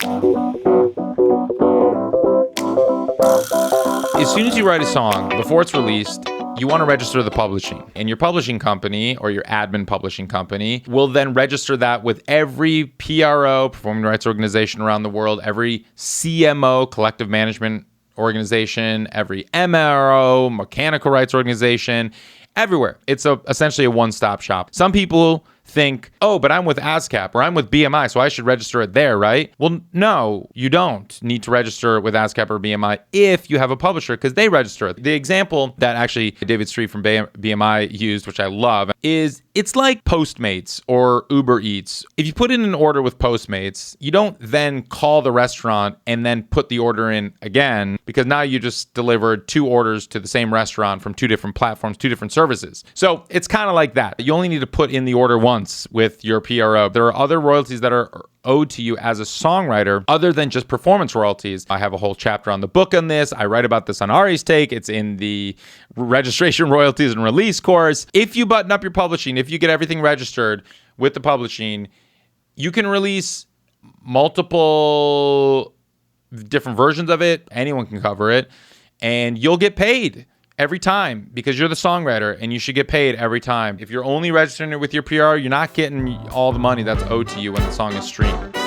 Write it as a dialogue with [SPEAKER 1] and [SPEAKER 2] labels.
[SPEAKER 1] As soon as you write a song, before it's released, you want to register the publishing. And your publishing company or your admin publishing company will then register that with every PRO, performing rights organization around the world, every CMO, collective management organization, every MRO, mechanical rights organization, everywhere. It's essentially a one-stop shop. Some people think, oh, but I'm with ASCAP or I'm with BMI, so I should register it there, right? Well, no, you don't need to register it with ASCAP or BMI if you have a publisher, because they register it. The example that actually David Streit from BMI used, which I love, is it's like Postmates or Uber Eats. If you put in an order with Postmates, you don't then call the restaurant and then put the order in again, because now you just delivered 2 orders to the same restaurant from 2 different platforms, 2 different services. So it's kind of like that. You only need to put in the order once with your PRO. There are other royalties that are owed to you as a songwriter other than just performance royalties. I have a whole chapter on the book on this. I write about this on Ari's Take. It's in the registration royalties and release course. If you button up your publishing, if you get everything registered with the publishing, you can release multiple different versions of it. Anyone can cover it, and you'll get paid every time because you're the songwriter, and you should get paid every time. If you're only registering it with your PR, you're not getting all the money that's owed to you when the song is streamed.